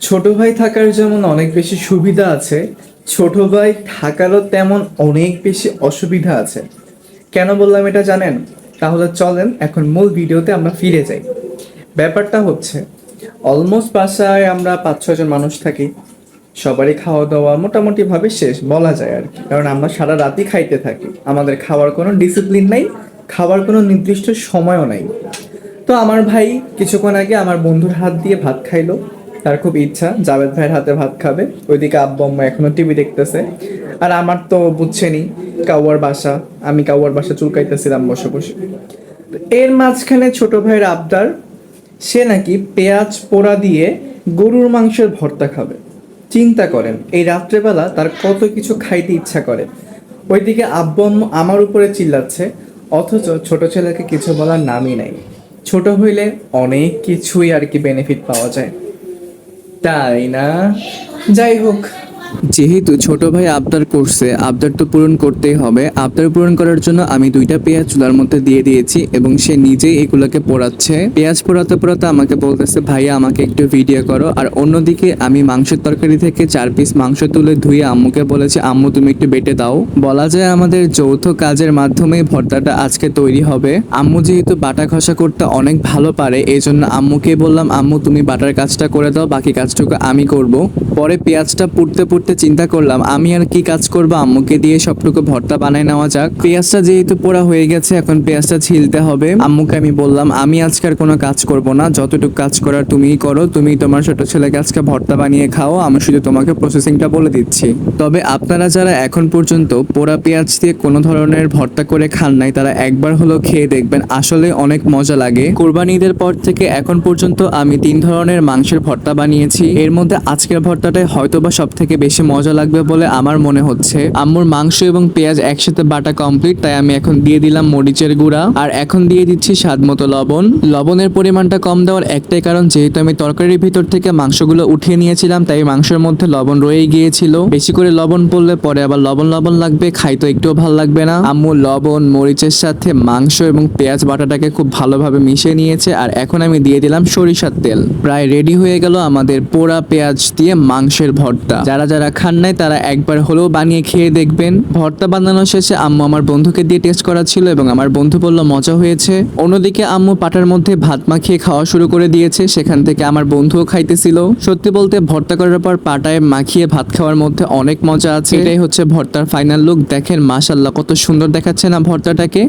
ছোট ভাই থাকার যেমন অনেক বেশি সুবিধা আছে, ছোট ভাই থাকারও তেমন অনেক বেশি অসুবিধা আছে। কেন বললাম এটা জানেন? তাহলে চলেন এখন মূল ভিডিওতে আমরা ফিরে যাই। ব্যাপারটা হচ্ছে, অলমোস্ট বাসায় আমরা 5-6 জন মানুষ থাকি। সবারই খাওয়া দাওয়া মোটামুটি ভাবে শেষ বলা যায় আর কি, কারণ আমরা সারা রাতই খাইতে থাকি। আমাদের খাওয়ার কোনো ডিসিপ্লিন নাই, খাওয়ার কোনো নির্দিষ্ট সময়ও নাই। তো আমার ভাই কিছুক্ষণ আগে আমার বন্ধুর হাত দিয়ে ভাত খাইলো। তার খুব ইচ্ছা জাভেদ ভাইয়ের হাতে ভাত খাবে। ওইদিকে আব্বু আম্মা এখনো টিভি দেখতেছে। আর আমার তো বুঝছেনই, কাউয়ার বাসা, আমি কাউয়ার বাসা চুলকাইতেছিলাম বসে বসে। তো এর মাঝখানে ছোট ভাইয়ের আবদার, সে নাকি পেঁয়াজ পোড়া দিয়ে গরুর মাংসের ভর্তা খাবে। চিন্তা করেন এই রাত্রেবেলা তার কত কিছু খাইতে ইচ্ছা করে। ওইদিকে আব্বু আম্মু আমার উপরে চিল্লাচ্ছে, অথচ ছোট ছেলেকে কিছু বলার নামই নাই। ছোট হইলে অনেক কিছুই আর কি বেনিফিট পাওয়া যায়, তাই না? যাই হোক, যেহেতু ছোট ভাই আবদার করছে, আবদার তো পূরণ করতেই হবে। আবদার পূরণ করার জন্য আমি 2টা পেঁয়াজ চুলার মধ্যে দিয়ে দিয়েছি এবং সে নিজেই এগুলোকে পোড়াচ্ছে। পেঁয়াজ পোড়াতে পোড়াতে আমাকে বলতেছে, ভাইয়া আমাকে একটু ভিডিও করো। আর অন্যদিকে আমি মাংসের তরকারি থেকে 4 পিস মাংস তুলে ধুয়ে আম্মুকে বলেছি, আম্মু তুমি একটু বেটে দাও। বলা যায় আমাদের যৌথ কাজের মাধ্যমে ভর্তাটা আজকে তৈরি হবে। আম্মু যেহেতু বাটা ঘষা করতে অনেক ভালো পারে, এই জন্য আম্মুকে বললাম, আম্মু তুমি বাটার কাজটা করে দাও, বাকি কাজটুকু আমি করব। পরে পেঁয়াজটা পুড়তে পুড়তে চিন্তা করলাম আমি আর কি কাজ করবো, আম্মুকে দিয়ে সবটুকু ভর্তা বানায় নেওয়া যাক। পেঁয়াজটা যেহেতু পোড়া হয়ে গেছে, এখন পেঁয়াজটা ছিলতে হবে। আম্মুকে আমি বললাম, আমি আজকের কোনো কাজ করব না, যতটুকু কাজ করার তুমিই করো, তুমি তোমার ছোট ছেলেকে আজকে ভর্তা বানিয়ে খাও, আমি শুধু তোমাকে প্রসেসিংটা বলে দিচ্ছি। তবে আপনারা যারা এখন পর্যন্ত পোড়া পেঁয়াজ দিয়ে কোনো ধরনের ভর্তা করে খান নাই, তারা একবার হলো খেয়ে দেখবেন, আসলে অনেক মজা লাগে। কোরবানি ঈদের পর থেকে এখন পর্যন্ত আমি 3 ধরনের মাংসের ভর্তা বানিয়েছি। এর মধ্যে আজকের ভর্তাটাই হয়তোবা সব থেকে বেশি মজা লাগবে বলে আমার মনে হচ্ছে। আম্মুর মাংস এবং পেঁয়াজ একসাথে বাটা কমপ্লিট, তাই আমি এখন দিয়ে দিলাম মরিচের গুঁড়া, আর এখন দিয়ে দিচ্ছি স্বাদ মতো লবণ। লবণের পরিমাণটা কম দেওয়ার একটাই কারণ, যেহেতু আমি তরকারির ভিতর থেকে মাংসগুলো উঠিয়ে নিয়েছিলাম, তাই মাংসের মধ্যে লবণ রয়ে গিয়েছিল। বেশি করে লবণ পড়লে পরে আবার লবণ লবণ লাগবে, খাইতে একটুও ভালো লাগবে না। আম্মু লবণ মরিচের সাথে মাংস এবং পেঁয়াজ বাটাটাকে খুব ভালোভাবে মিশিয়ে নিয়েছে, আর এখন আমি দিয়ে দিলাম সরিষার তেল। প্রায় রেডি হয়ে গেল আমাদের পোড়া পেঁয়াজ দিয়ে মাংসের ভর্তা। যারা যারা খান নাই তারা একবার হলেও বানিয়ে খেয়ে দেখবেন। ভর্তা বানানো শেষে আম্মু আমার বন্ধুকে দিয়ে টেস্ট করা ছিল এবং আমার বন্ধু বলল মজা হয়েছে। অন্যদিকে আম্মু পাটার মধ্যে ভাত মাখিয়ে খাওয়া শুরু করে দিয়েছে, সেখান থেকে আমার বন্ধুও খাইতেছিল। সত্যি বলতে ভর্তা করার পর পাটায় মাখিয়ে ভাত খাওয়ার মধ্যে অনেক মজা আছে। এটাই হচ্ছে ভর্তার ফাইনাল লুক। দেখেন মাশাআল্লাহ কত সুন্দর দেখাচ্ছে না ভর্তাটাকে।